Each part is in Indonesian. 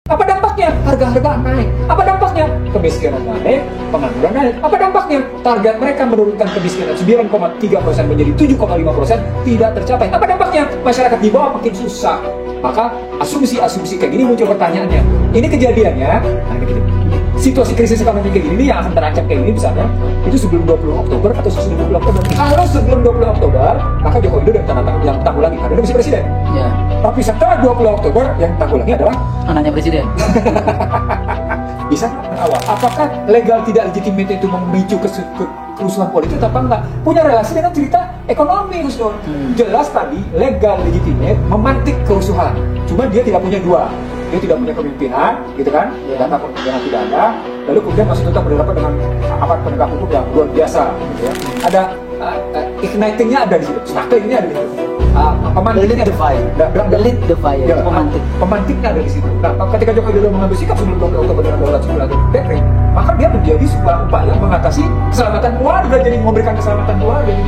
Apa dampaknya? Harga-harga naik. Apa dampaknya? Kemiskinan naik, pengangguran naik. Apa dampaknya? Target mereka menurunkan kemiskinan 9,3% menjadi 7,5% tidak tercapai. Apa dampaknya? Masyarakat di bawah makin susah. Maka asumsi-asumsi kayak gini muncul pertanyaannya. Ini kejadiannya, situasi krisis ekonomi kayak gini yang akan terancam kayak gini misalnya, itu sebelum 20 Oktober atau sebelum 20 Oktober. Kalau sebelum 20 Oktober, maka Joko Widodo yang tanggulangi karena dia masih presiden. Ya. Tapi setelah 20 Oktober yang tanggulangi adalah anaknya presiden. Bisa awal. Apakah legal tidak legitimate itu memicu kerusuhan politik apa enggak? Punya relasi dengan cerita ekonomi, Gus Nur. Jelas tadi legal legitimate memantik kerusuhan. Cuma dia tidak punya dua. Dia tidak punya kepemimpinan, gitu kan? Data kepemimpinan tidak ada. Lalu kemudian masih tetap berhadapan dengan aparat penegak hukum yang luar biasa, gitu ya. Ada igniting-nya ada di situ, sparkling-nya ada di situ. Pemantiknya the fire, ya, pemantiknya ada di situ. Nah, ketika Joko Widodo mengambil sikap sebelum 20 Oktober dengan daulat sipil atau dekret, maka dia menjadi sebuah upaya mengatasi keselamatan keluarga, jadi memberikan keselamatan keluarga, jadi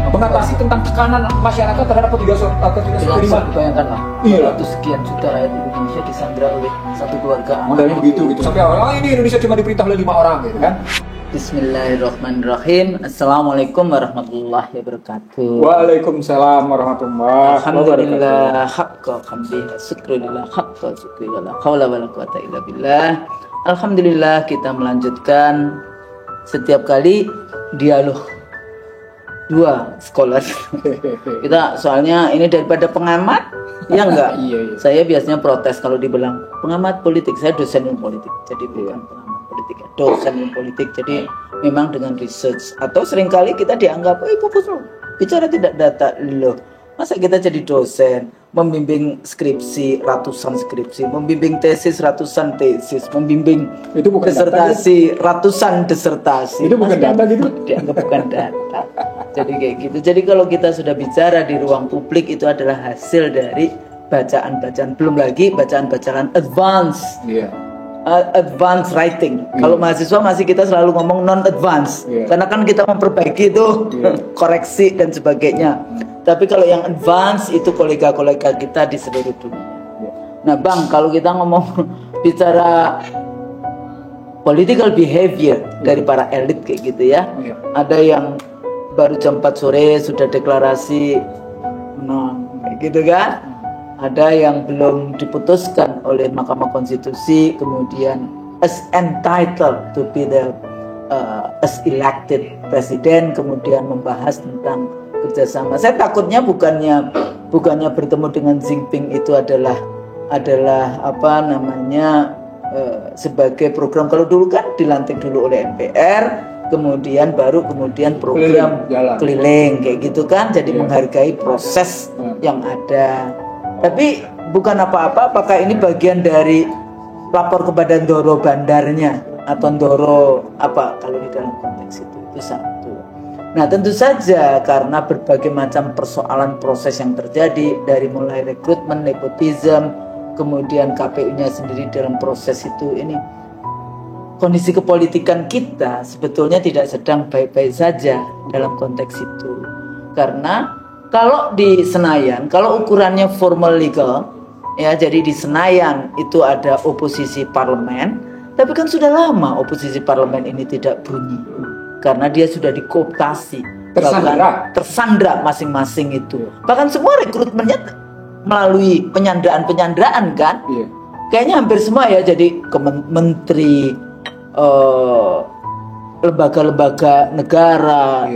mengatasi tentang tekanan masyarakat terhadap ketidakserteriman. Bayangkanlah, iya. 200 sekian juta rakyat Indonesia disandra oleh satu keluarga. Modalnya begitu, gitu. Sampai orang ini Indonesia cuma diperintah oleh 5 orang, gitu kan? Bismillahirrahmanirrahim. Assalamualaikum warahmatullahi wabarakatuh. Waalaikumsalam warahmatullahi wabarakatuh. Alhamdulillah haqqa hamdih, syukrulillah haqqa syukrulillah, haula wala quwata illa billah. Alhamdulillah kita melanjutkan setiap kali dialog dua scholar. Kita soalnya ini daripada pengamat, ya enggak? Iya. Saya biasanya protes kalau dibilang pengamat politik. Saya dosen ilmu politik, jadi bukan pengamat politik, dosen ilmu politik. Jadi memang dengan research atau seringkali kita dianggap, fokus lo, bicara tidak data loh. Masa kita jadi dosen, membimbing skripsi ratusan skripsi, membimbing tesis ratusan tesis, membimbing itu bukan disertasi ratusan disertasi. Itu bukan data gitu? Dianggap bukan data. Jadi kayak gitu. Jadi kalau kita sudah bicara di ruang publik itu adalah hasil dari bacaan-bacaan, belum lagi bacaan-bacaan advance. Iya. Advance writing. Kalau mahasiswa masih kita selalu ngomong non advance. Karena kan kita memperbaiki itu koreksi dan sebagainya. Tapi kalau yang advance itu kolega-kolega kita di seluruh dunia. Nah, Bang, kalau kita ngomong bicara political behavior dari para elit kayak gitu ya. Ada yang baru jam 4 sore sudah deklarasi menang kayak gitu kan? Ada yang belum diputuskan oleh Mahkamah Konstitusi, kemudian as entitled to be the as elected president, kemudian membahas tentang kerjasama. Saya takutnya bukannya bertemu dengan Xi Jinping itu adalah apa namanya sebagai program. Kalau dulu kan dilantik dulu oleh MPR, kemudian program keliling kayak gitu kan, jadi menghargai proses yang ada. Tapi bukan apa-apa, apakah ini bagian dari lapor kepada Ndoro bandarnya atau Ndoro apa kalau di dalam konteks itu satu. Nah, tentu saja karena berbagai macam persoalan proses yang terjadi dari mulai rekrutmen, nepotisme, kemudian KPU-nya sendiri dalam proses itu, ini kondisi kepolitikan kita sebetulnya tidak sedang baik-baik saja dalam konteks itu. Karena kalau di Senayan, kalau ukurannya formal legal, ya jadi di Senayan itu ada oposisi parlemen, tapi kan sudah lama oposisi parlemen ini tidak bunyi. Karena dia sudah dikooptasi, tersandra masing-masing itu. Bahkan semua rekrutmennya melalui penyanderaan kan? Iya. Kayaknya hampir semua ya, jadi menteri, lembaga-lembaga negara,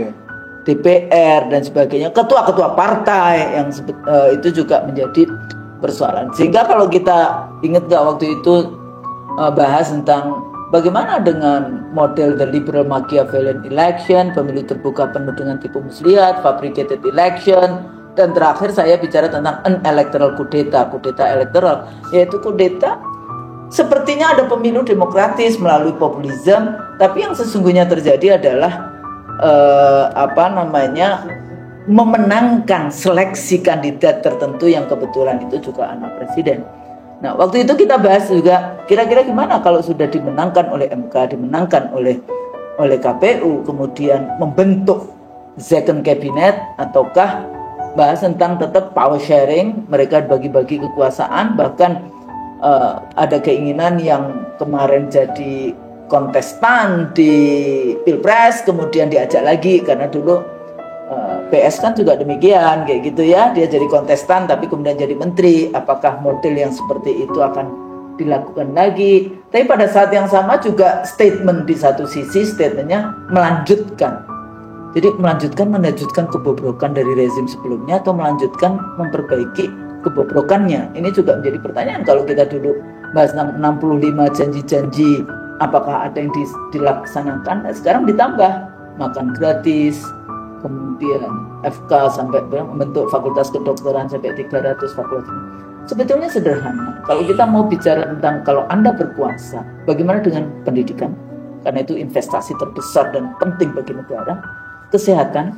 DPR dan sebagainya, ketua-ketua partai yang itu juga menjadi persoalan. Sehingga kalau kita ingat nggak waktu itu bahas tentang bagaimana dengan model the liberal Machiavellian election, pemilu terbuka penuh dengan tipu muslihat, fabricated election, dan terakhir saya bicara tentang unelectoral kudeta elektoral, yaitu kudeta sepertinya ada pemilu demokratis melalui populisme, tapi yang sesungguhnya terjadi adalah memenangkan seleksi kandidat tertentu yang kebetulan itu juga anak presiden. Nah, waktu itu kita bahas juga kira-kira gimana kalau sudah dimenangkan oleh MK, dimenangkan oleh KPU, kemudian membentuk second cabinet, ataukah bahas tentang tetap power sharing, mereka bagi-bagi kekuasaan, bahkan ada keinginan yang kemarin jadi kontestan di Pilpres kemudian diajak lagi, karena dulu PS kan juga demikian kayak gitu ya, dia jadi kontestan tapi kemudian jadi menteri. Apakah model yang seperti itu akan dilakukan lagi? Tapi pada saat yang sama juga statement di satu sisi statementnya melanjutkan. Jadi melanjutkan kebobrokan dari rezim sebelumnya atau melanjutkan memperbaiki kebobrokannya. Ini juga menjadi pertanyaan. Kalau kita dulu bahas 65 janji-janji, apakah ada yang dilaksanakan? Nah, sekarang ditambah makan gratis, kemudian FK sampai membentuk fakultas kedokteran sampai 300 fakultas. Sebetulnya sederhana. Kalau kita mau bicara tentang kalau Anda berkuasa, bagaimana dengan pendidikan? Karena itu investasi terbesar dan penting bagi negara. Kesehatan.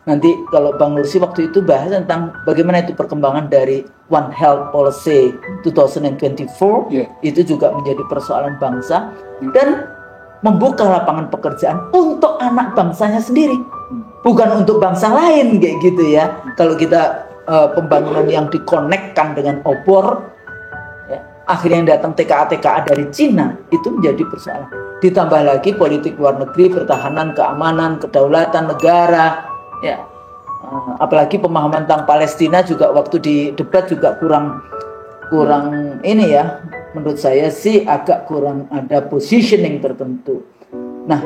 Nanti kalau Bang Nursi waktu itu bahas tentang bagaimana itu perkembangan dari One Health Policy 2024, itu juga menjadi persoalan bangsa dan membuka lapangan pekerjaan untuk anak bangsanya sendiri, bukan untuk bangsa lain kayak gitu ya. Kalau kita pembangunan yang dikonekkan dengan obor, ya, akhirnya yang datang TKA dari Cina, itu menjadi persoalan. Ditambah lagi politik luar negeri, pertahanan, keamanan, kedaulatan negara, ya. Apalagi pemahaman tentang Palestina juga waktu di debat juga kurang ini ya, menurut saya sih agak kurang ada positioning tertentu. Nah,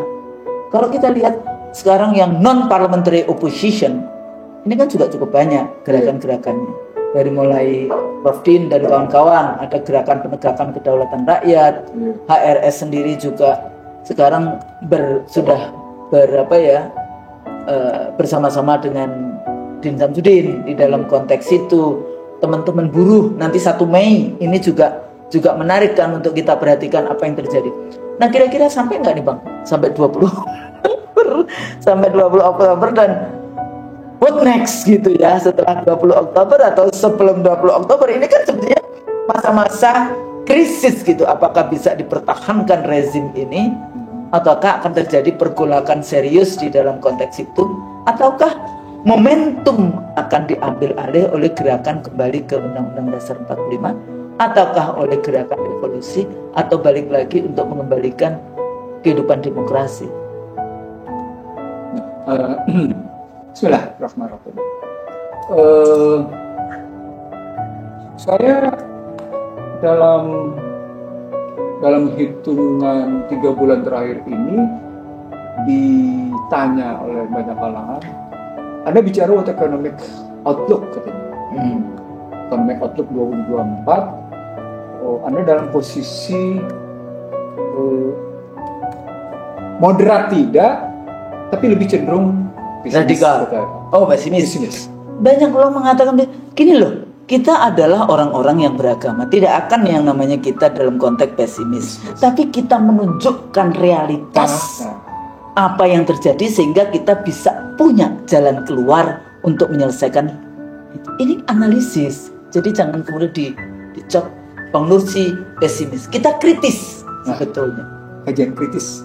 kalau kita lihat sekarang yang non parliamentary opposition ini kan juga cukup banyak gerakan-gerakannya, dari mulai Prof. Din dan kawan-kawan ada gerakan penegakan kedaulatan rakyat, HRS sendiri juga sekarang sudah bersama-sama dengan Din Samsudin di dalam konteks itu. Teman-teman buruh nanti 1 Mei ini juga menarik kan untuk kita perhatikan apa yang terjadi. Nah, kira-kira sampai nggak nih Bang? Sampai 20 sampai 20 Oktober dan what next gitu ya, setelah 20 Oktober atau sebelum 20 Oktober ini kan sebenarnya masa-masa krisis gitu. Apakah bisa dipertahankan rezim ini ataukah akan terjadi pergolakan serius di dalam konteks itu, ataukah momentum akan diambil alih oleh gerakan kembali ke Undang-Undang Dasar 45, ataukah oleh gerakan revolusi, atau balik lagi untuk mengembalikan kehidupan demokrasi? Bismillahirrahmanirrahim. Saya dalam hitungan 3 bulan terakhir ini ditanya oleh banyak kalangan, Anda bicara what economic outlook katanya. Economic outlook 2024, Anda dalam posisi moderat tidak, tapi lebih cenderung radikal. Oh, pesimis. Banyak orang mengatakan gini loh, kita adalah orang-orang yang beragama, tidak akan yang namanya kita dalam konteks pesimis, tapi kita menunjukkan realitas apa yang terjadi sehingga kita bisa punya jalan keluar untuk menyelesaikan itu. Ini analisis. Jadi jangan kemudian dicop Bang Nursi pesimis. Kita kritis sebetulnya. Kajian kritis.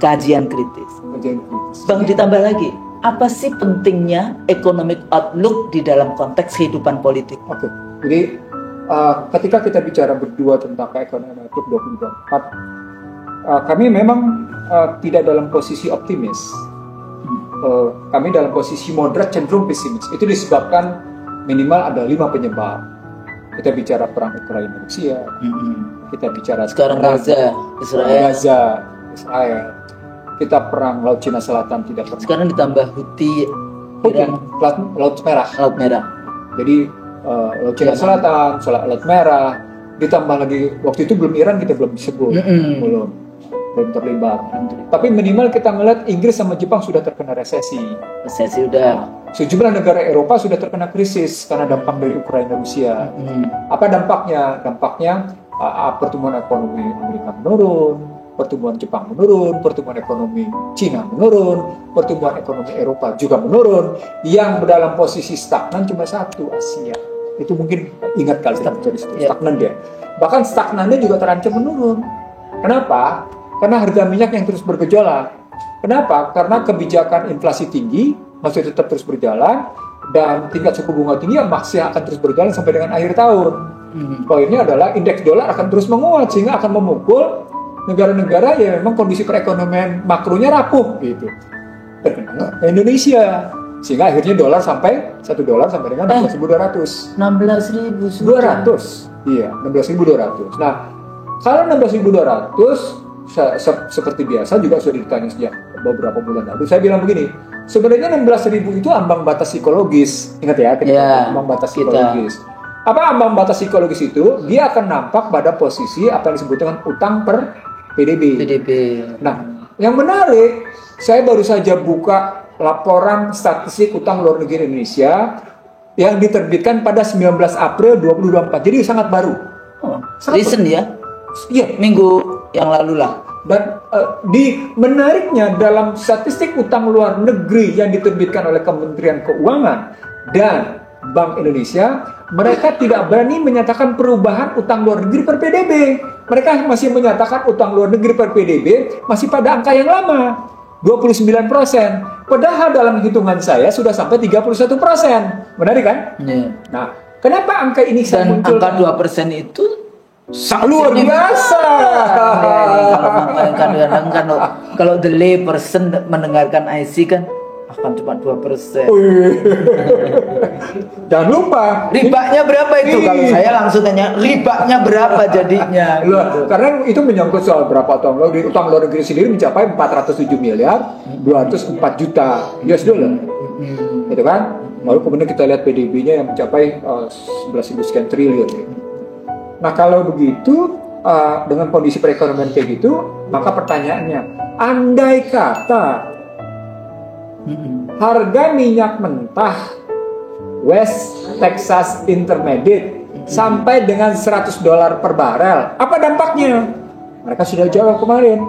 Bang, ditambah lagi, apa sih pentingnya economic outlook di dalam konteks kehidupan politik? Oke. Jadi ketika kita bicara berdua tentang economic outlook 2024, kami memang tidak dalam posisi optimis. Kami dalam posisi moderat cenderung pesimis. Itu disebabkan minimal ada 5 penyebab. Kita bicara perang Ukraina Rusia, kita bicara sekarang Gaza, Israel. Kita perang Laut Cina Selatan tidak pernah. Sekarang ditambah Houthi, Laut Merah. Jadi Laut Cina Selatan, Laut Merah, ditambah lagi waktu itu belum Iran, kita belum disebut, belum terlibat. Tapi minimal kita melihat Inggris sama Jepang sudah terkena resesi udah. Sejumlah negara Eropa sudah terkena krisis karena dampak dari Ukraina Rusia. Apa dampaknya? Dampaknya pertumbuhan ekonomi Amerika menurun, pertumbuhan Jepang menurun, pertumbuhan ekonomi Cina menurun, pertumbuhan ekonomi Eropa juga menurun. Yang dalam posisi stagnan cuma satu, Asia. Itu mungkin ingat kali stagnan dia. Bahkan stagnannya juga terancam menurun. Kenapa? Karena harga minyak yang terus bergejolak. Kenapa? Karena kebijakan inflasi tinggi masih tetap terus berjalan dan tingkat suku bunga tinggi yang masih akan terus berjalan sampai dengan akhir tahun. Poinnya adalah indeks dolar akan terus menguat sehingga akan memukul negara-negara yang memang kondisi perekonomian makronya rapuh gitu. Terkenal Indonesia. Sehingga akhirnya dolar sampai $1 sampai dengan 16.200. 16.200. Iya, 16.200. Nah, kalau 16.200 seperti biasa juga sudah ditanya sejak beberapa bulan lalu. Saya bilang begini, sebenarnya 16.000 itu ambang batas psikologis. Ingat ya, ambang batas psikologis. Apa ambang batas psikologis itu? Dia akan nampak pada posisi apa yang disebut dengan utang per PDB. Nah, yang menarik, saya baru saja buka laporan statistik utang luar negeri Indonesia yang diterbitkan pada 19 April 2024. Jadi sangat baru. Recent ya? Iya, minggu yang lalu lah. Dan menariknya dalam statistik utang luar negeri yang diterbitkan oleh Kementerian Keuangan dan Bank Indonesia, mereka tidak berani menyatakan perubahan utang luar negeri per PDB. Mereka masih menyatakan utang luar negeri per PDB masih pada angka yang lama, 29%. Padahal dalam hitungan saya sudah sampai 31%. Menarik kan? Nah, kenapa angka ini dan angka 2% itu sangat luar biasa. Kalau the lay person mendengarkan IC kan akan cuma 2%. Jangan lupa ribanya berapa itu? Kalau saya langsung tanya ribanya berapa jadinya gitu. Karena itu menyangkut soal berapa utang luar negeri sendiri mencapai 407 miliar 204 juta US dollar. Gitu kan? Lalu kemudian kita lihat PDB-nya yang mencapai 11.000 sekian triliun. Nah, kalau begitu dengan kondisi perekonomian kayak gitu, maka pertanyaannya, andai kata harga minyak mentah West Texas Intermediate sampai dengan $100 per barel, apa dampaknya? Mereka sudah jawab kemarin.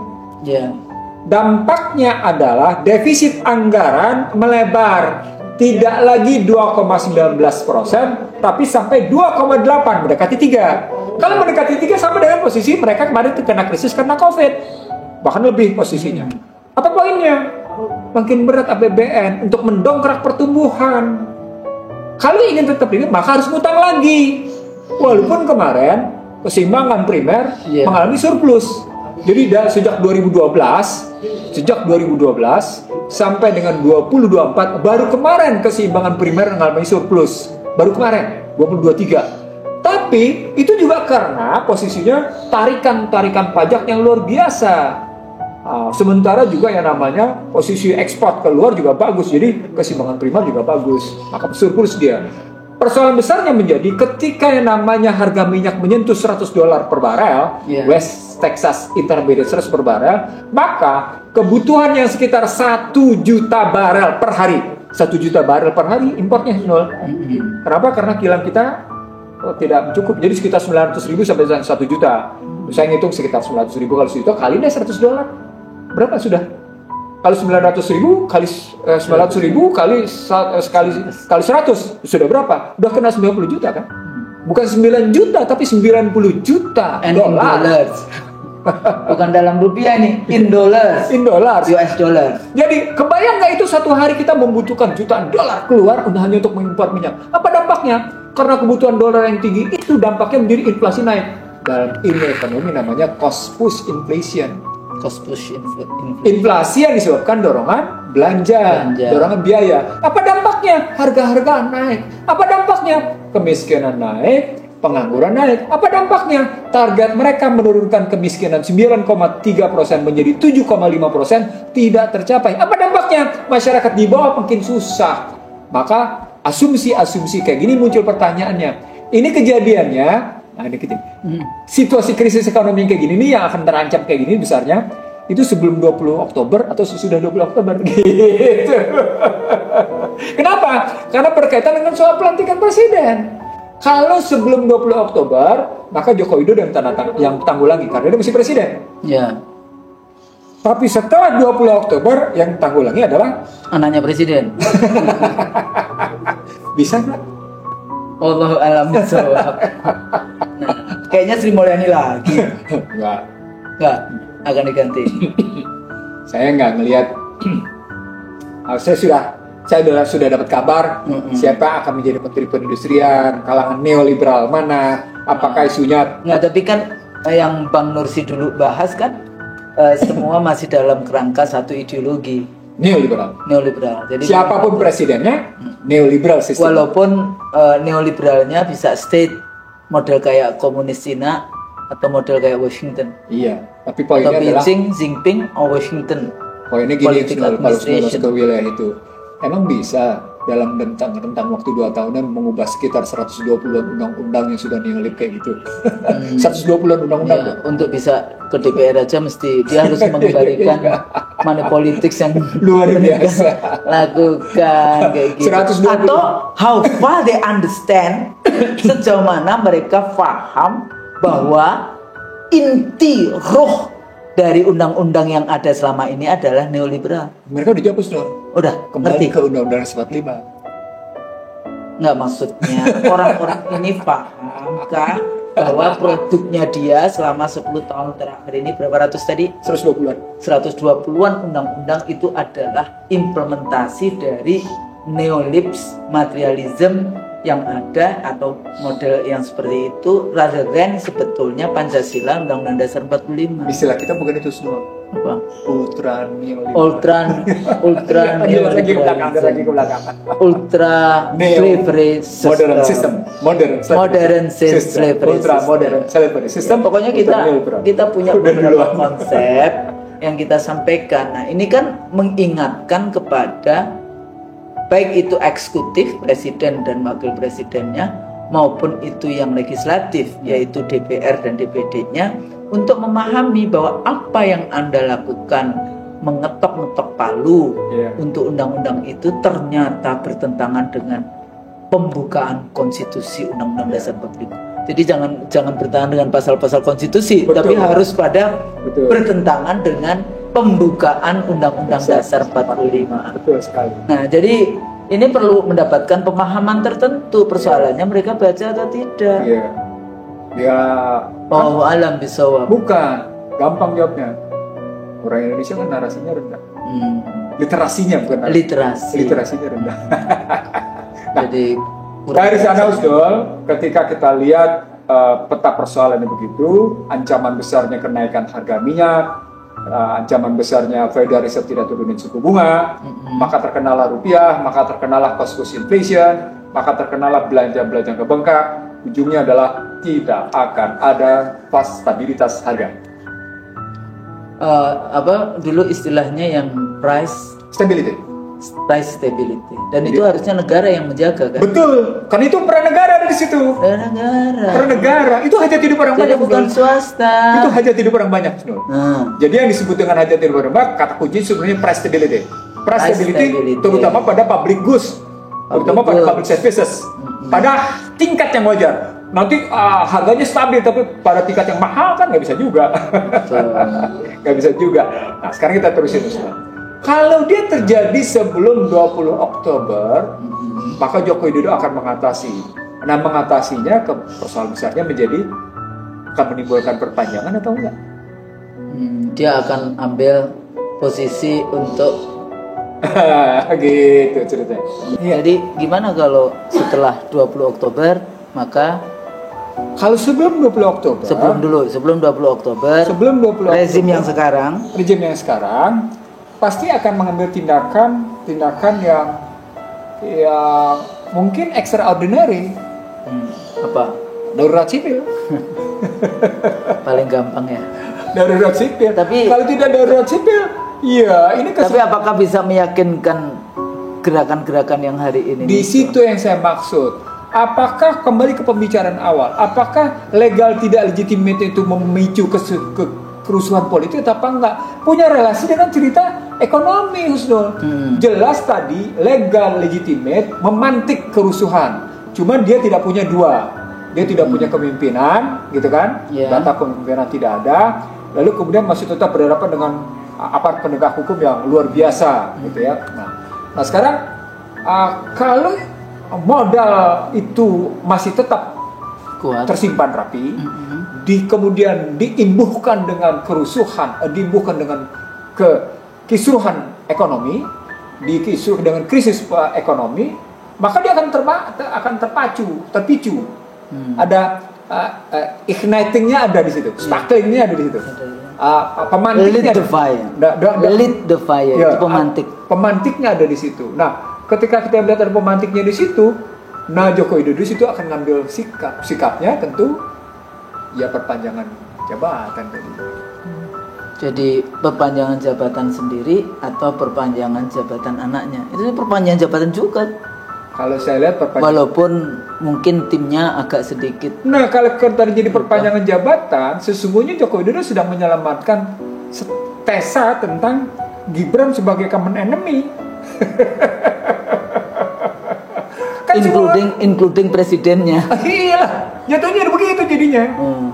Dampaknya adalah defisit anggaran melebar, tidak lagi 2,19%, tapi sampai 2,8, mendekati 3. Kalau mendekati 3 sama dengan posisi mereka kemarin terkena krisis karena COVID, bahkan lebih posisinya. Apa poinnya? Makin berat APBN untuk mendongkrak pertumbuhan. Kalau ingin tetap ini, maka harus ngutang lagi. Walaupun kemarin keseimbangan primer mengalami surplus. Jadi sejak 2012 sampai dengan 2024 baru kemarin keseimbangan primer mengalami surplus. Baru kemarin 2023. Tapi itu juga karena posisinya tarikan pajak yang luar biasa. Sementara juga yang namanya posisi ekspor keluar juga bagus, jadi keseimbangan primer juga bagus, maka surplus dia. Persoalan besarnya menjadi ketika yang namanya harga minyak menyentuh $100 per barel, West Texas Intermediate 100 per barel, maka kebutuhan yang sekitar 1 juta barel per hari, 1 juta barel per hari importnya nol. Kenapa? Karena kilang kita tidak cukup, jadi sekitar 900.000 sampai 1 juta. Saya ngitung sekitar 900.000 kali 1 juta kali deh $100. Berapa sudah? Kalau 900.000 kali 900.000 kali 100 sudah berapa? Udah kena 90 juta kan? Bukan 9 juta tapi 90 juta dolar. Bukan dalam rupiah nih, in dollars. US dollar. Jadi kebayang nggak itu satu hari kita membutuhkan jutaan dolar keluar hanya untuk mengimpor minyak? Apa dampaknya? Karena kebutuhan dolar yang tinggi itu dampaknya menjadi inflasi naik. Dalam ilmu ekonomi namanya cost push inflation. Inflasi yang disebabkan dorongan belanja, dorongan biaya. Apa dampaknya? Harga-harga naik. Apa dampaknya? Kemiskinan naik, pengangguran naik. Apa dampaknya? Target mereka menurunkan kemiskinan 9,3% menjadi 7,5% tidak tercapai. Apa dampaknya? Masyarakat di bawah makin susah. Maka asumsi-asumsi kayak gini muncul pertanyaannya. Ini kejadiannya. Nah, ini situasi krisis ekonomi kayak gini nih yang akan terancam kayak gini besarnya itu sebelum 20 Oktober atau sesudah 20 Oktober gitu. Kenapa? Karena berkaitan dengan soal pelantikan presiden. Kalau sebelum 20 Oktober, maka Joko Widodo yang tanggulangi karena dia masih presiden. Tapi setelah 20 Oktober yang tanggulangi adalah anaknya presiden. Bisa nggak? Allahu a'lam bishawab. Kayaknya Sri Mulyani lagi. Enggak akan diganti. Saya nggak ngelihat. Saya sudah dapat kabar siapa akan menjadi Menteri Perindustrian kalangan neoliberal mana Apakah isunya Nggak, tapi kan yang Bang Nursi dulu bahas kan semua masih dalam kerangka satu ideologi neoliberal? Jadi Siapapun presidennya, neoliberal sistem. walaupun neoliberalnya bisa state model kayak komunis Cina atau model kayak Washington Iya, tapi atau poinnya adalah Beijing, Jinping, atau Washington. poinnya gini, Politik kalau administration. ke wilayah itu, emang bisa dalam rentang waktu 2 tahunan mengubah sekitar 120-an undang-undang yang sudah neolib kayak gitu. 120-an undang-undang. Ya, untuk bisa ke DPR aja mesti dia harus mengembalikan money politics yang Luar biasa. lakukan kayak gitu. 120. Atau how far they understand, sejauh mana mereka paham bahwa inti roh dari undang-undang yang ada selama ini adalah neoliberal. Mereka udah dihapus dong. Udah, Kembali ngerti? ke Undang-Undang 45. Nggak, maksudnya orang-orang ini pahamkah bahwa produknya dia selama 10 tahun terakhir ini berapa ratus tadi? 120-an. 120-an undang-undang itu adalah implementasi dari neolips materialism yang ada atau model yang seperti itu, rather than sebetulnya Pancasila Undang-Undang Dasar 45. Istilah kita bukan itu semua. Apa? Ultra neoliberal. Ultra lagi ke belakang. ultra Neo slavery system. Modern slavery Ultra system. modern slavery system. Pokoknya ultra neoliberal. kita punya Udah beberapa duluan. konsep yang kita sampaikan. Nah, ini kan mengingatkan kepada baik itu eksekutif, presiden dan wakil presidennya, maupun itu yang legislatif, yaitu DPR dan DPD-nya, untuk memahami bahwa apa yang Anda lakukan mengetok-ngetok palu untuk undang-undang itu ternyata bertentangan dengan pembukaan konstitusi Undang-Undang Dasar 45. Jadi jangan bertahan dengan pasal-pasal konstitusi, Betul. tapi harus pada Betul. bertentangan dengan pembukaan Undang-Undang Dasar 45. Betul sekali. Nah, jadi ini perlu mendapatkan pemahaman tertentu. Persoalannya mereka baca atau tidak. Iya. Ya. Oh, alam bisawab. Bukan. Gampang jawabnya. Orang Indonesia kan narasinya rendah. Literasinya bukan narasi. Literasi. Literasinya rendah. Jadi Dari sana Usdol, ketika kita lihat peta persoalannya begitu, ancaman besarnya kenaikan harga minyak, ancaman besarnya Federal Reserve tidak turunin suku bunga, maka terkenalah rupiah, maka terkenalah cost inflation, maka terkenalah belanja-belanja kebengkak. Ujungnya adalah tidak akan ada stabilitas harga. Apa dulu istilahnya yang price Stability. stability, dan itu harusnya negara yang menjaga kan? Betul, kan itu peran negara ada di situ. Negara. Peran negara itu hajat hidup orang Jadi banyak, bukan Usdol. swasta. Itu hajat hidup orang banyak, Usdol. Nah, Jadi yang disebut dengan hajat hidup orang banyak, kata kunci sebenarnya price stability. Price stability stability. terutama pada public goods, terutama pada goods. public services, pada tingkat yang wajar. Nanti harganya stabil, tapi pada tingkat yang mahal kan nggak bisa juga. Nggak bisa juga. Nah, sekarang kita terusin, Ustaz. Kalau dia terjadi sebelum 20 Oktober, maka Joko Widodo akan mengatasi. Nah, mengatasinya ke persoalan besarnya menjadi akan menimbulkan perpanjangan atau enggak? Dia akan ambil posisi untuk gitu ceritanya. Jadi gimana kalau setelah 20 Oktober, maka Kalau sebelum 20 Oktober, sebelum 20 Oktober, sebelum 20 rezim Oktober, yang sekarang, rejim yang sekarang pasti akan mengambil tindakan yang mungkin extraordinary. apa? Darurat sipil. Paling gampang ya. Darurat sipil. Tapi- kalau tidak darurat sipil, iya ini Tapi apakah bisa meyakinkan gerakan-gerakan yang hari ini? di situ yang saya maksud. Apakah kembali ke pembicaraan awal? Apakah legal tidak legitimate itu memicu kerusuhan politik atau apa enggak? Punya relasi dengan cerita ekonomi, Husnul. Jelas tadi legal legitimate memantik kerusuhan. Cuman dia tidak punya dua. Dia tidak punya kepemimpinan, gitu kan? Yeah. Data kepemimpinan tidak ada. Lalu kemudian masih tetap berhadapan dengan aparat penegak hukum yang luar biasa, gitu ya. Nah sekarang kalau modal itu masih tetap kuat? tersimpan rapi, kemudian diimbuhkan dengan kerusuhan, diimbuhkan dengan kisruhan ekonomi, dikisruh dengan krisis ekonomi, maka dia akan terpicu. Ada ignitingnya ada di situ, sparklingnya ada di situ. Lit Pemantiknya the fire. Lit the fire. Ya, Itu pemantik. Pemantiknya ada di situ. Nah, ketika kita melihat ada pemantiknya di situ, nah Joko Widodo di situ akan ngambil sikapnya tentu ya perpanjangan jabatan tadi. Jadi perpanjangan jabatan sendiri atau perpanjangan jabatan anaknya. Itu perpanjangan jabatan juga. Kalau saya lihat perpanjangan. Walaupun mungkin timnya agak sedikit. Nah, kalau terjadi perpanjangan jabatan, sesungguhnya Joko Widodo sedang menyelamatkan tesa tentang Gibran sebagai common enemy. Kan including presidennya. Iya, jatuhnya begitu jadinya.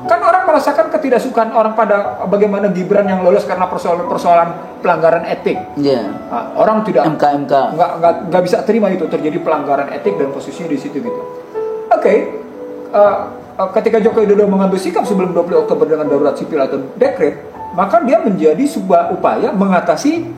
Kan orang merasakan ketidaksukaan orang pada bagaimana Gibran yang lolos karena persoalan pelanggaran etik. Iya. Nah, orang tidak MK nggak bisa terima itu terjadi pelanggaran etik dan posisinya di situ gitu. Oke. Ketika Joko Widodo mengambil sikap sebelum 20 Oktober dengan darurat sipil atau dekret, maka dia menjadi sebuah upaya mengatasi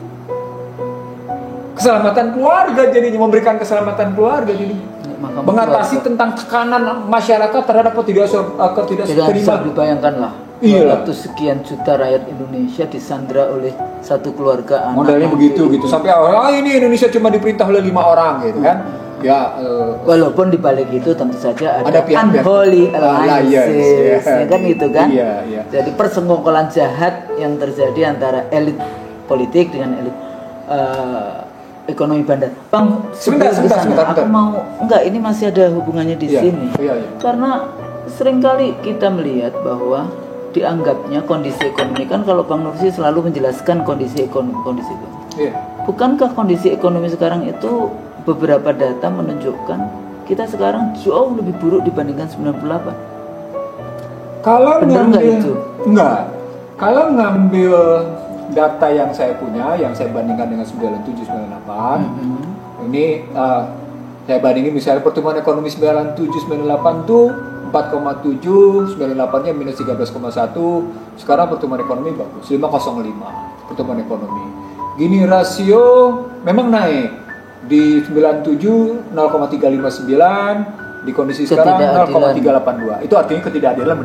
keselamatan keluarga, jadinya memberikan keselamatan keluarga, jadi mengatasi tentang tekanan masyarakat terhadap tidak bisa ketidakterima. dibayangkan lah. Iya. 200 sekian juta rakyat Indonesia disandra oleh satu keluarga anak. Modelnya begitu gitu sampai ini Indonesia cuma diperintah oleh 5 orang gitu kan. Ya, walaupun di balik itu tentu saja ada pihak-pihak unholy alliances, ya kan gitu kan. Iya. Jadi persenggokolan jahat yang terjadi antara elit politik dengan elit ekonomi bandar. Bang, sebentar. Aku mau ini masih ada hubungannya di sini. Iya. Karena seringkali kita melihat bahwa dianggapnya kondisi ekonomi, kan kalau Bang Nursi selalu menjelaskan kondisi ekonomi. Iya. Bukankah kondisi ekonomi sekarang itu beberapa data menunjukkan kita sekarang jauh lebih buruk dibandingkan 98? Kalau Enggak. Kalau ngambil data yang saya punya, yang saya bandingkan dengan 97 98, ini saya bandingin misalnya pertumbuhan ekonomi 97 98 tuh 4,7, 98-nya minus 13,1. Sekarang pertumbuhan ekonomi bagus, 5,05 pertumbuhan ekonomi. Gini rasio memang naik di 97 0,359, di kondisi sekarang 0,382. Itu artinya ketidakadilan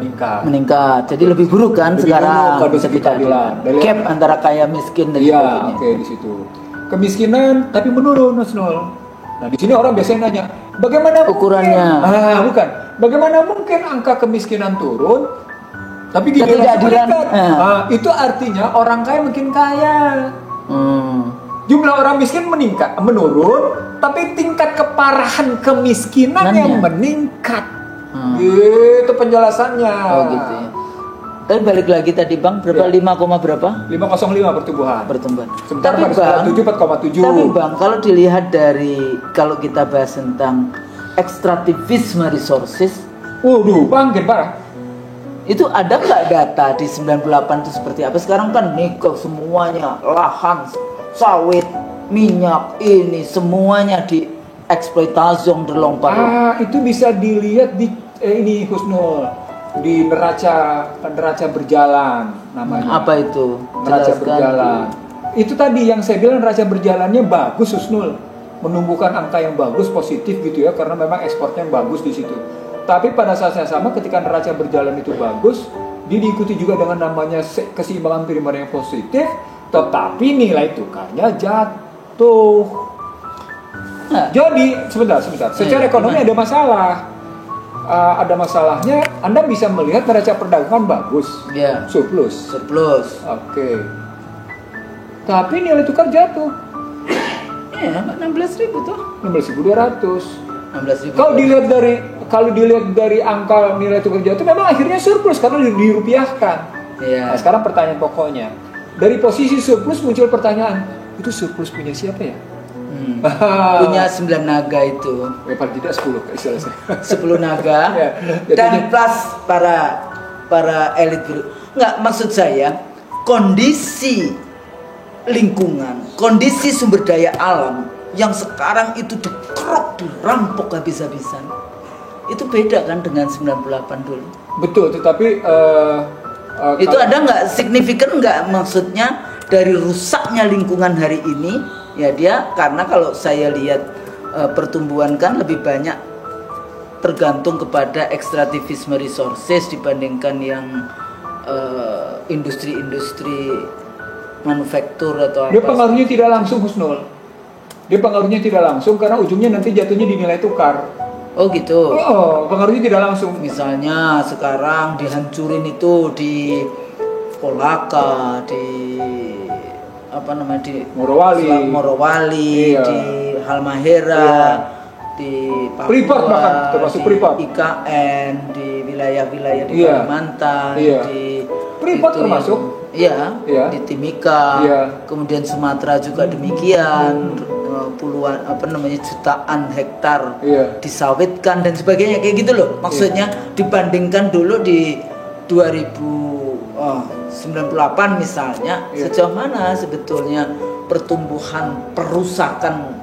meningkat. Jadi lebih buruk kan lebih sekarang ketidakadilan. Gap antara kaya miskin dan sebagainya. Oke, di situ. Kemiskinan tapi menurun, Nah, di sini orang biasanya nanya, bagaimana ukurannya? Bukan. Bagaimana mungkin angka kemiskinan turun tapi ketidakadilan meningkat? Itu artinya orang kaya makin kaya. Jumlah orang miskin menurun, tapi tingkat keparahan kemiskinan yang meningkat. Itu penjelasannya. Oh gitu ya. Tapi balik lagi tadi Bang, berapa? 5, berapa? 5,05 pertumbuhan. Sementara Tapi pada 97 4,7. Tapi Bang, kalau dilihat kalau kita bahas tentang ekstraktivisme resources, bangkit parah. Itu ada nggak data di 98 itu seperti apa? Sekarang kan nikel semuanya, lahan, sawit, minyak, ini semuanya dieksploitasi terlongkar. Itu bisa dilihat di ini Husnul, di neraca berjalan namanya. Apa itu? Neraca berjalan. Itu tadi yang saya bilang neraca berjalannya bagus Husnul, menumbuhkan angka yang bagus positif gitu ya, karena memang ekspornya bagus di situ. Tapi pada saat yang sama ketika neraca berjalan itu bagus, diikuti juga dengan namanya keseimbangan primer yang positif, tetapi nilai tukarnya jatuh. Jadi sebentar. Secara ekonomi ada masalah. Ada masalahnya. Anda bisa melihat neraca perdagangan bagus, surplus. Oke. Tapi nilai tukar jatuh. 16.000 tuh. 16.200. 16.000. Kalau dilihat dari angka nilai tukar jatuh, memang akhirnya surplus karena dirupiahkan. Nah, sekarang pertanyaan pokoknya, dari posisi surplus muncul pertanyaan, itu surplus punya siapa ya? Punya 9 naga itu. Paling tidak 10 istilah saya. 10 naga dan plus para elit. Enggak, maksud saya kondisi lingkungan, kondisi sumber daya alam yang sekarang itu dikeruk, dirampok habis-habisan. Itu beda kan dengan 98 dulu. Betul, tetapi itu ada nggak signifikan nggak, maksudnya dari rusaknya lingkungan hari ini ya dia, karena kalau saya lihat pertumbuhan kan lebih banyak tergantung kepada ekstraktivisme resources dibandingkan yang industri-industri manufaktur atau Dia apa. pengaruhnya tidak langsung, Husnul. Dia pengaruhnya tidak langsung karena ujungnya nanti jatuhnya di nilai tukar. Oh gitu. Oh, pengaruhnya tidak langsung. Misalnya sekarang dihancurin itu di Kolaka, di apa namanya, di Iya. Morowali, di Halmahera, Iya. di Papua, Freeport bahkan, termasuk di Freeport. IKN, di wilayah-wilayah di Iya. Kalimantan, Iya. di Freeport itu termasuk? Iya, Iya. di Timika, Iya. kemudian Sumatera juga demikian, puluhan apa namanya jutaan hektar Iya. disawitkan dan sebagainya kayak gitu loh. Maksudnya dibandingkan dulu di 2098 misalnya, Iya. sejauh mana sebetulnya pertumbuhan perusakan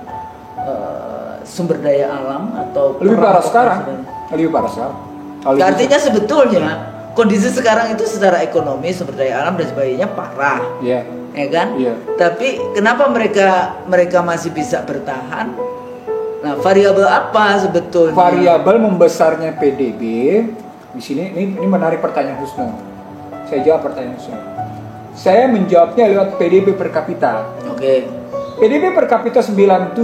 sumber daya alam atau Lebih parah perampokan sekarang. sebenarnya. Lebih parah sekarang. Kalau Artinya sebetulnya kondisi sekarang itu secara ekonomi, sumber daya alam dan sebagainya parah, Iya. ya kan? Iya. Tapi kenapa mereka masih bisa bertahan? Nah, variabel apa sebetulnya? Variabel membesarnya PDB di sini ini menarik pertanyaan Husnul. Saya jawab pertanyaan Husnul. Saya menjawabnya lewat PDB per kapita. Oke. PDB per kapita 97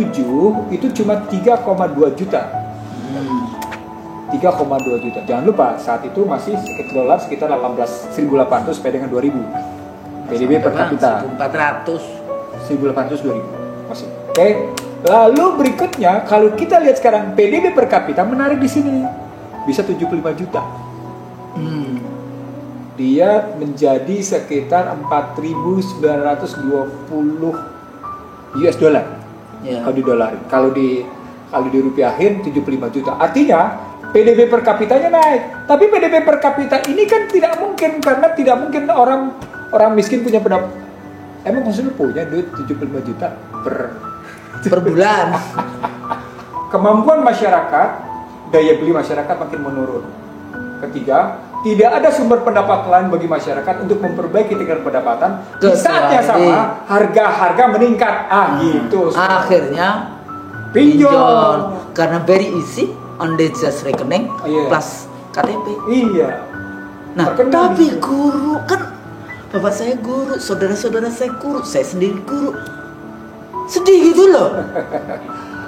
itu cuma 3,2 juta. 3,2 juta. Jangan lupa saat itu masih dolar sekitar 1.800 sampai dengan 2.000. PDB per kapita 1.400. 1.800 2.000 masih. Oke. Lalu berikutnya kalau kita lihat sekarang PDB per kapita menarik di sini. Bisa 75 juta. Dia menjadi sekitar 4.920 US dollar. Ya. Kalau di dolar. Kalau di rupiahin 75 juta. Artinya PDB per kapitanya naik. Tapi PDB per kapita ini kan tidak mungkin karena tidak mungkin orang miskin punya pendapatan. Emang maksudnya punya duit 75 juta per Per bulan. Kemampuan masyarakat, daya beli masyarakat makin menurun. Ketiga, tidak ada sumber pendapatan lain bagi masyarakat untuk memperbaiki tingkat pendapatan. Di saat yang sama, harga-harga meningkat. Gitu. Akhirnya Pinjol. karena very easy on the just rekening Iya. plus KTP. Iya. Nah, Terkena tapi di- guru kan, bapak saya guru, saudara-saudara saya guru, saya sendiri guru. Sedih gitu loh.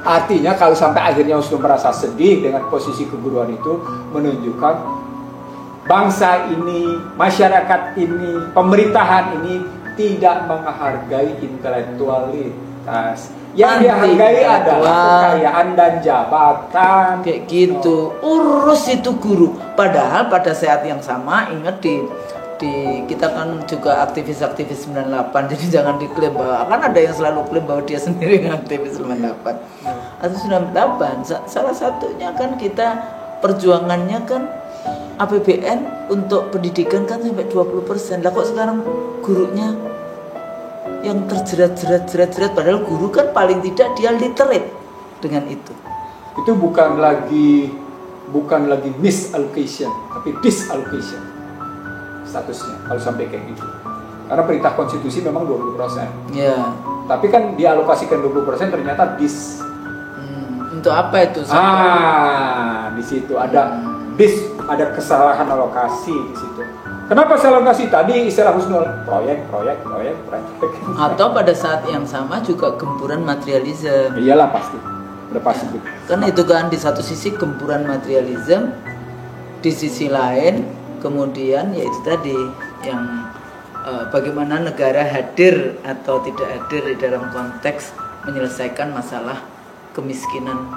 Artinya kalau sampai akhirnya Husnul merasa sedih dengan posisi keguruan itu menunjukkan bangsa ini, masyarakat ini, pemerintahan ini tidak menghargai intelektualitas. Yang dihargai adalah kekayaan dan jabatan. Kayak gitu. Urus itu guru. Padahal pada saat yang sama ingat di kita kan juga aktivis-aktivis 98, jadi jangan diklaim bahwa kan ada yang selalu klaim bahwa dia sendiri yang aktivis 98 atau 98. Salah satunya kan kita perjuangannya kan APBN untuk pendidikan kan sampai 20%. Lah kok sekarang gurunya yang terjerat padahal guru kan paling tidak dia literate dengan itu. Itu bukan lagi misallocation, tapi disallocation statusnya kalau sampai kayak gitu. Karena perintah konstitusi memang 20%. Ya. Tapi kan dialokasikan 20% ternyata Untuk apa itu? di situ ada ada kesalahan alokasi di situ. Kenapa salah alokasi? Tadi istilah Husnul, proyek. Atau pada saat yang sama juga gempuran materialisme. Iyalah pasti. Udah pasti gitu. Kan itu kan di satu sisi gempuran materialisme, di sisi lain kemudian yaitu tadi yang bagaimana negara hadir atau tidak hadir di dalam konteks menyelesaikan masalah kemiskinan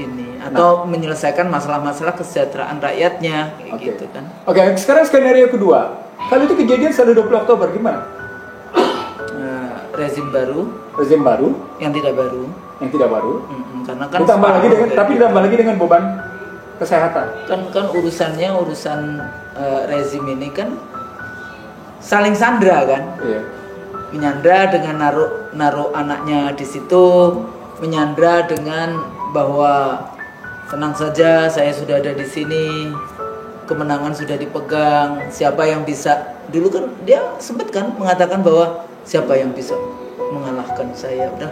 ini atau menyelesaikan masalah-masalah kesejahteraan rakyatnya kayak gitu kan. Oke, sekarang skenario kedua. Kalau itu kejadian 120 Oktober gimana? Rezim baru Yang tidak baru. karena kan ditambah lagi dengan beban kesehatan. kan urusan rezim ini kan saling sandra kan. Iya. Menyandra dengan naruh anaknya di situ, menyandra dengan bahwa tenang saja saya sudah ada di sini, kemenangan sudah dipegang, siapa yang bisa, dulu kan dia sempat kan mengatakan bahwa siapa yang bisa mengalahkan saya, udah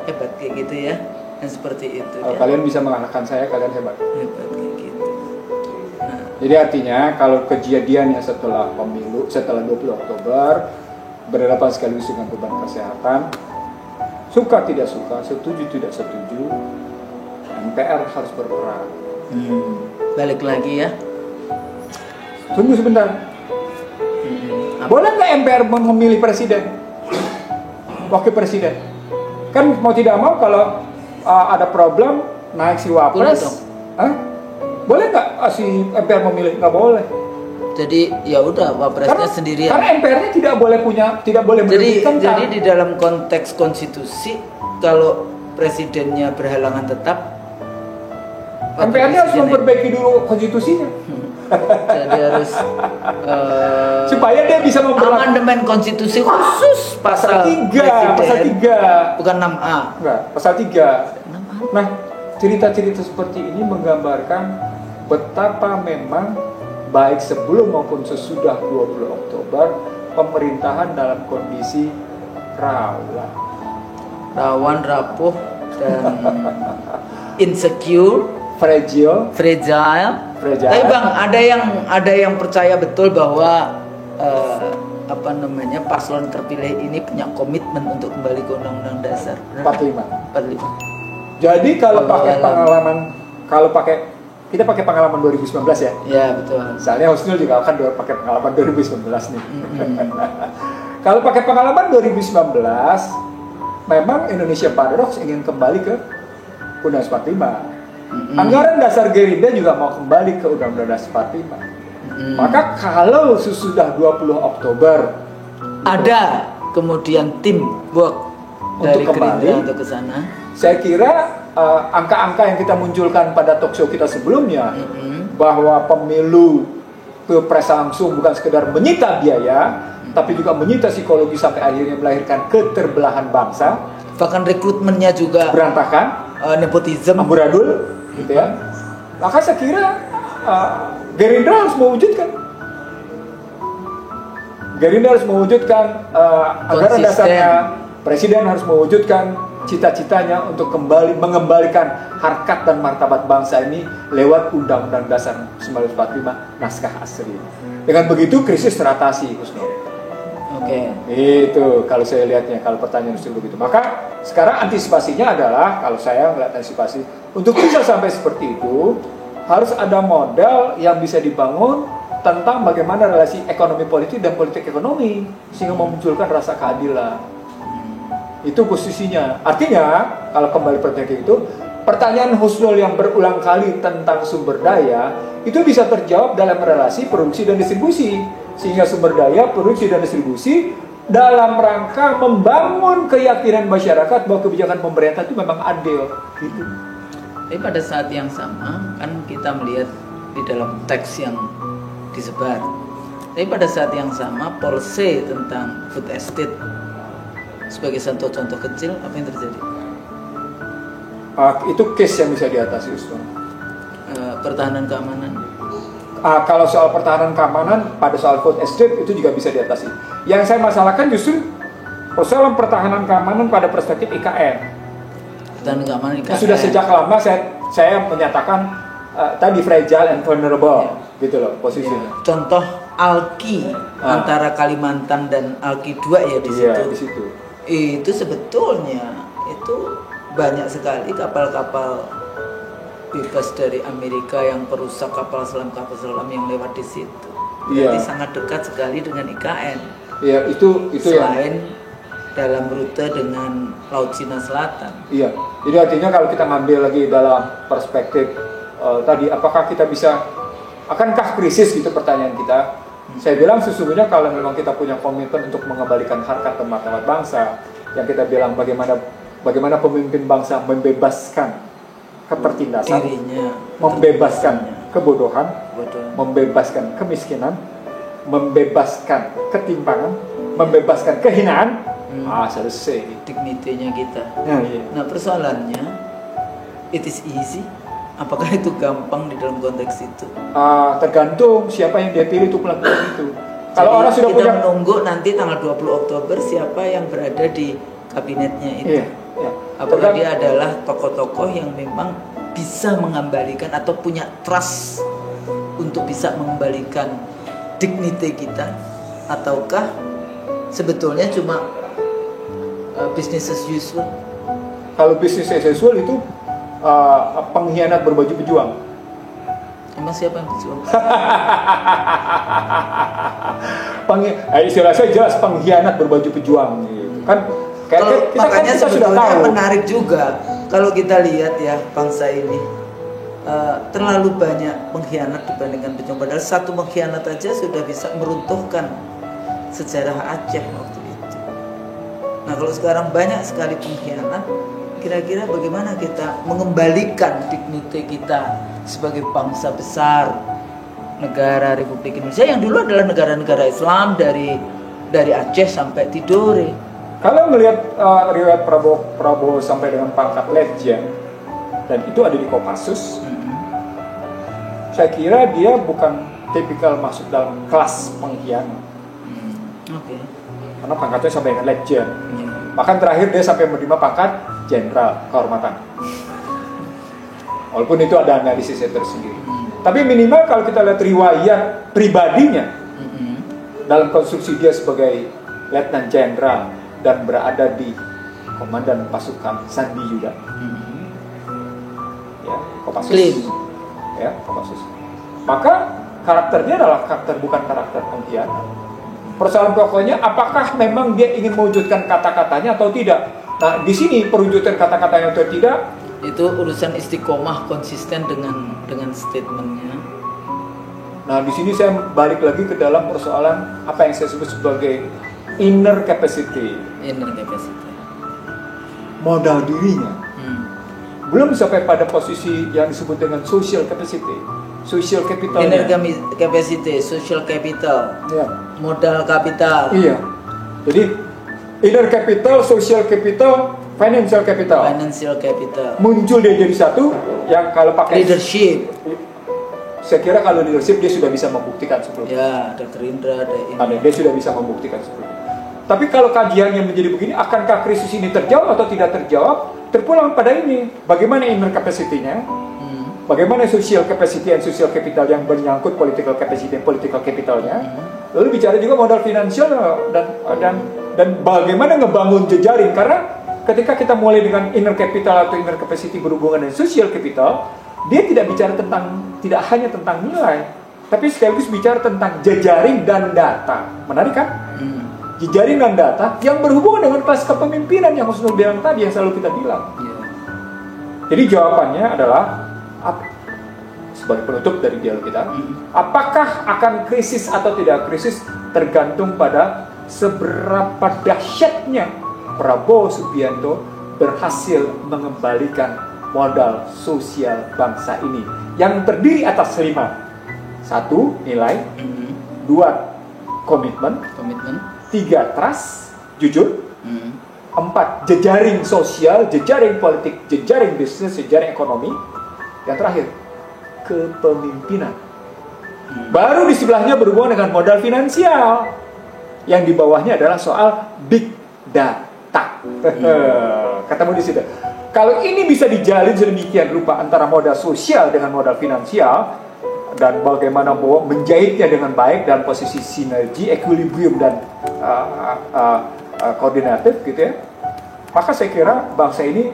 Hebat. kayak gitu ya. yang seperti itu. Kalau kalian bisa mengalahkan saya, kalian hebat. Hebat kayak gitu. Nah, Jadi artinya kalau kejadiannya setelah pemilu, setelah 20 Oktober, berhadapan sekaligus dengan beban kesehatan, suka tidak suka, setuju tidak setuju, MPR harus berperan. balik lagi ya. Tunggu sebentar. Boleh nggak MPR memilih presiden, wakil presiden? Kan mau tidak mau kalau ada problem naik si Boleh wapres, dong. boleh nggak si MPR memilih? Nggak boleh. Jadi ya udah wapresnya sendirian. Karena MPR-nya tidak boleh merugikan. Jadi di dalam konteks konstitusi, kalau presidennya berhalangan tetap, MPR-nya harus memperbaiki dulu konstitusinya. Jadi harus Supaya dia bisa memperlakukan amandemen konstitusi khusus pasal 3, presiden, pasal 3. bukan 6A. Enggak, pasal 3. 6A. Nah, cerita-cerita seperti ini menggambarkan betapa memang baik sebelum maupun sesudah 20 Oktober pemerintahan dalam kondisi rawan, rapuh, dan insecure, fragile. Tapi Bang, ada yang percaya betul bahwa paslon terpilih ini punya komitmen untuk kembali ke Undang-Undang Dasar 45. 45. Jadi kalau kita pakai pengalaman 2019 ya. Ya betul. Misalnya Husnul juga akan pakai pengalaman 2019 nih. Kalau pakai pengalaman 2019, memang Indonesia Paradox ingin kembali ke Undang-Undang 45. Anggaran dasar Gerindra juga mau kembali ke Undang-Undang Dasar 45. Maka kalau sesudah 20 Oktober ada kemudian tim work dari Gerindra untuk ke sana, saya kira angka-angka yang kita munculkan pada talkshow kita sebelumnya, bahwa pemilu pilpres langsung bukan sekedar menyita biaya, tapi juga menyita psikologi sampai akhirnya melahirkan keterbelahan bangsa, bahkan rekrutmennya juga berantakan, nepotisme, amburadul, gitu ya. Maka saya kira Gerindra harus mewujudkan anggaran dasarnya, presiden harus mewujudkan cita-citanya untuk mengembalikan harkat dan martabat bangsa ini lewat Undang-Undang Dasar 1945 naskah asli. Dengan begitu krisis teratasi, Husnul. Oke. Itu kalau saya lihatnya, kalau pertanyaan itu begitu. Maka sekarang antisipasinya adalah, kalau saya melihat antisipasi untuk bisa sampai seperti itu, harus ada model yang bisa dibangun tentang bagaimana relasi ekonomi politik dan politik ekonomi sehingga memunculkan rasa keadilan. Itu posisinya. Artinya, kalau kembali pertanyaan itu, pertanyaan Husnul yang berulang kali tentang sumber daya itu bisa terjawab dalam relasi produksi dan distribusi. Sehingga sumber daya, produksi dan distribusi dalam rangka membangun keyakinan masyarakat bahwa kebijakan pemerintah itu memang adil. Gitu. Tapi pada saat yang sama kan kita melihat di dalam teks yang disebar. Tapi pada saat yang sama policy tentang food estate sebagai contoh kecil, apa yang terjadi? Itu case yang bisa diatasi, Ustaz. Pertahanan keamanan. Kalau soal pertahanan keamanan, pada soal food estate itu juga bisa diatasi. Yang saya masalahkan justru persoalan pertahanan keamanan pada perspektif IKN. Pertahanan keamanan IKN. Sudah sejak lama saya menyatakan tadi fragile and vulnerable, gitu loh posisinya. Contoh Alki antara Kalimantan dan Alki 2 ya di situ. Iya, di situ. Itu sebetulnya itu banyak sekali kapal-kapal bebas dari Amerika yang perusak kapal selam yang lewat di situ. Iya. Jadi sangat dekat sekali dengan IKN. Iya, itu selain dalam rute dengan Laut Cina Selatan. Iya. Jadi artinya kalau kita ngambil lagi dalam perspektif tadi, apakah kita akankah krisis gitu pertanyaan kita? Saya bilang sesungguhnya kalau memang kita punya komitmen untuk mengembalikan harkat dan martabat bangsa, yang kita bilang bagaimana pemimpin bangsa membebaskan ketertindasan, membebaskan kebodohan, membebaskan kemiskinan, membebaskan ketimpangan, membebaskan kehinaan, selesai. Dignity-nya kita. Iya. Nah persoalannya, it is easy. Apakah itu gampang di dalam konteks itu? Tergantung siapa yang dia pilih untuk melakukan itu. Kalau orang sudah kita punya menunggu nanti tanggal 20 Oktober siapa yang berada di kabinetnya itu. Iya. Ya. Apakah dia adalah tokoh-tokoh yang memang bisa mengembalikan atau punya trust untuk bisa mengembalikan dignity kita, ataukah sebetulnya cuma business as usual? Kalau business as usual itu pengkhianat berbaju pejuang. Emang siapa yang berjuang? Istilah saya jelas pengkhianat berbaju pejuang gitu. Kan Kalau makanya kita sudah sebetulnya tahu. menarik juga kalau kita lihat ya bangsa ini terlalu banyak pengkhianat dibandingkan pejuang. Padahal satu pengkhianat aja sudah bisa meruntuhkan sejarah Aceh waktu itu. Nah kalau sekarang banyak sekali pengkhianat, kira-kira bagaimana kita mengembalikan dignity kita sebagai bangsa besar negara Republik Indonesia yang dulu adalah negara-negara Islam dari Aceh sampai Tidore. Kalau melihat riwayat Prabowo sampai dengan pangkat Letjen dan itu ada di Kopassus, saya kira dia bukan tipikal masuk dalam kelas pengkhianat. Oke. Karena pangkatnya sampai dengan Letjen. Bahkan terakhir dia sampai menerima pangkat Jenderal Kehormatan. Walaupun itu ada analisisnya tersendiri. Tapi minimal kalau kita lihat riwayat pribadinya dalam konstruksi dia sebagai Letnan Jenderal dan berada di komandan pasukan Sandi Yuda, ya Kopassus, ya Kopassus. Maka karakternya adalah karakter bukan karakter pengkhianat. Persoalan pokoknya apakah memang dia ingin mewujudkan kata-katanya atau tidak. Nah di sini perwujudan kata-katanya atau tidak itu urusan istiqomah konsisten dengan statementnya. Nah di sini saya balik lagi ke dalam persoalan apa yang saya sebut sebagai inner capacity, modal dirinya. Belum sampai pada posisi yang disebut dengan social capacity, social capital. Inner capacity, social capital, ya. Modal kapital. Iya. Jadi inner capital, social capital, financial capital. Financial capital. Muncul dia jadi satu yang kalau pakai leadership. Saya kira kalau leadership dia sudah bisa membuktikan sebelumnya. Ya, Dr. Indra ada ini. Dia sudah bisa membuktikan sebelumnya. Tapi kalau kajiannya menjadi begini, akankah krisis ini terjawab atau tidak terjawab? Terpulang pada ini, bagaimana inner capacity-nya, bagaimana social capacity and social capital yang menyangkut political capacity dan political capitalnya, lalu bicara juga modal finansial dan bagaimana ngebangun jejaring. Karena ketika kita mulai dengan inner capital atau inner capacity berhubungan dengan social capital, dia tidak bicara tidak hanya tentang nilai, tapi sekaligus bicara tentang jejaring dan data. Menarik kan? Jejaring dan data yang berhubungan dengan kelas kepemimpinan yang Husnul bilang tadi, yang selalu kita bilang. Jadi jawabannya adalah sebagai penutup dari dialog kita, apakah akan krisis atau tidak krisis tergantung pada seberapa dahsyatnya Prabowo Subianto berhasil mengembalikan modal sosial bangsa ini yang terdiri atas 5. 1. Nilai. 2. Komitmen. 3. Trust, jujur. 4. Jejaring sosial, jejaring politik, jejaring bisnis, jejaring ekonomi. Yang terakhir, kepemimpinan. Baru di sebelahnya berhubungan dengan modal finansial. Yang di bawahnya adalah soal big data. Ketemu di situ. Kalau ini bisa dijalin sedemikian rupa antara modal sosial dengan modal finansial, dan bagaimana menjahitnya dengan baik dalam posisi sinergi, equilibrium dan koordinatif gitu ya, maka saya kira bangsa ini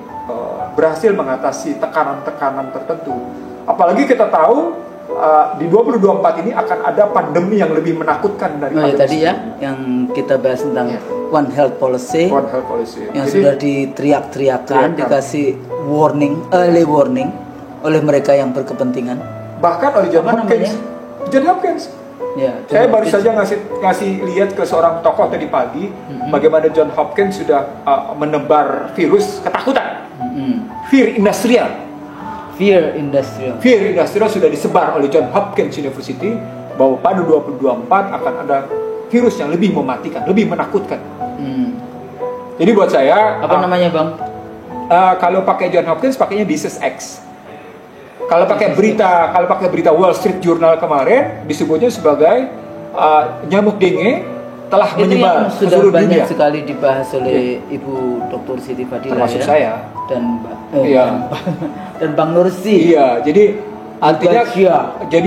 berhasil mengatasi tekanan-tekanan tertentu. Apalagi kita tahu di 2024 ini akan ada pandemi yang lebih menakutkan daripada tadi ya yang kita bahas tentang One Health Policy, yang jadi, sudah diteriak-teriakan, dikasih early warning oleh mereka yang berkepentingan, bahkan oleh John Hopkins. Ya, saya baru saja ngasih lihat ke seorang tokoh tadi pagi bagaimana John Hopkins sudah menebar virus ketakutan, fear industrial sudah disebar oleh John Hopkins University bahwa pada 2024 akan ada virus yang lebih mematikan, lebih menakutkan. Jadi buat saya apa namanya bang? Kalau pakai John Hopkins pakainya Business X. Kalau pakai berita Wall Street Journal kemarin disebutnya sebagai nyamuk dengue telah Itu menyebar yang ke sudah seluruh banyak dunia. sekali dibahas oleh Ibu Dr. Siti Fadila Termasuk ya, saya. dan Iya. dan Bang Nursi. Iya, jadi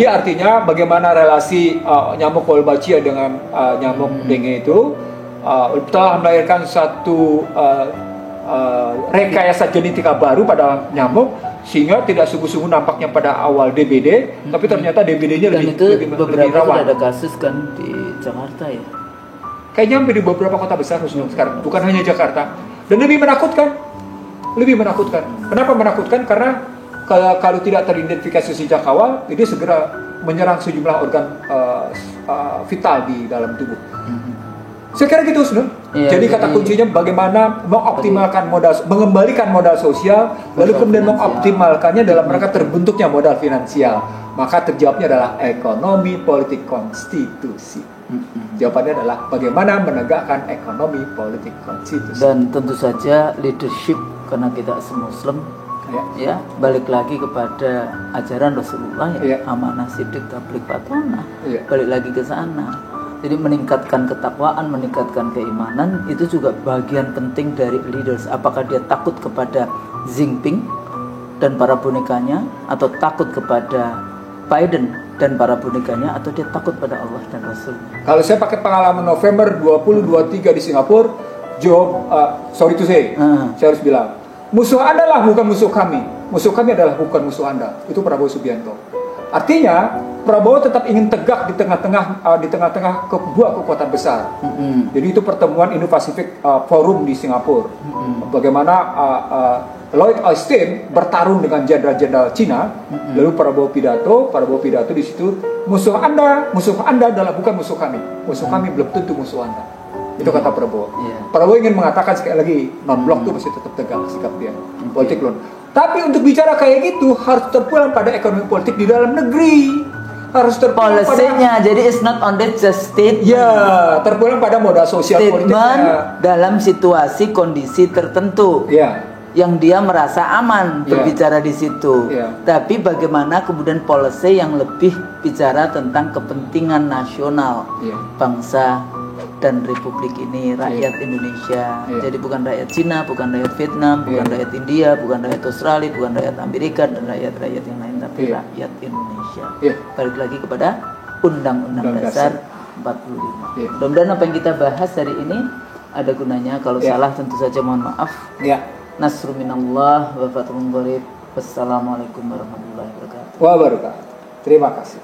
artinya bagaimana relasi nyamuk Wolbachia dengan nyamuk dengue itu telah melahirkan satu rekayasa genetika baru pada nyamuk, sehingga tidak sungguh-sungguh nampaknya pada awal DBD, tapi ternyata DBD-nya Dan lebih itu beberapa rawan. sudah ada kasus kan di Jakarta ya. Kayaknya hampir di beberapa kota besar sekarang, bukan hanya Jakarta, dan lebih menakutkan. Kenapa menakutkan? Karena kalau tidak teridentifikasi sejak awal, ini segera menyerang sejumlah organ vital di dalam tubuh. Saya kira gitu, Snur. Iya, Jadi kata kuncinya bagaimana mengoptimalkan mengembalikan modal sosial, lalu kemudian mengoptimalkannya dalam rangka terbentuknya modal finansial. Maka terjawabnya adalah ekonomi politik konstitusi. Jawabannya adalah bagaimana menegakkan ekonomi politik konstitusi. Dan tentu saja leadership, karena kita Muslim ya, balik lagi kepada ajaran Rasulullah ya, amanah sidik tabligh fatonah, balik lagi ke sana. Jadi meningkatkan ketakwaan, meningkatkan keimanan itu juga bagian penting dari leaders. Apakah dia takut kepada Xi Jinping dan para bonekanya, atau takut kepada Biden dan para bonekanya, atau dia takut pada Allah dan Rasul? Kalau saya pakai pengalaman November 2023 di Singapura, sorry to say, saya harus bilang, musuh Anda lah bukan musuh kami. Musuh kami adalah bukan musuh Anda. Itu Prabowo Subianto. Artinya Prabowo tetap ingin tegak di tengah-tengah kedua kekuatan besar. Jadi itu pertemuan Indo-Pasifik Forum di Singapura. Bagaimana Lloyd Austin bertarung dengan jenderal-jenderal Cina. Lalu Prabowo pidato di situ, musuh Anda adalah bukan musuh kami. Musuh kami belum tentu musuh Anda. Itu kata Prabowo. Prabowo ingin mengatakan sekali lagi, non-blok itu masih tetap tegak sikap dia. Politik non. Tapi untuk bicara kayak gitu harus terpulang pada ekonomi politik di dalam negeri. Harus terpulang policy-nya, jadi it's not only just statement. Ya, terpulang pada modal sosial politiknya. Dalam situasi kondisi tertentu. Yang dia merasa aman berbicara di situ. Tapi bagaimana kemudian policy yang lebih bicara tentang kepentingan nasional bangsa dan republik ini, rakyat Indonesia. Jadi bukan rakyat Cina, bukan rakyat Vietnam, bukan rakyat India, bukan rakyat Australia, bukan rakyat Amerika dan rakyat-rakyat yang lain, tapi rakyat Indonesia. Balik lagi kepada Undang-Undang Dasar 45. Mudah-mudahan apa yang kita bahas hari ini ada gunanya. Kalau salah tentu saja mohon maaf. Nasru minallah wa fathun qarib. Wassalamualaikum warahmatullahi wabarakatuh. Terima kasih.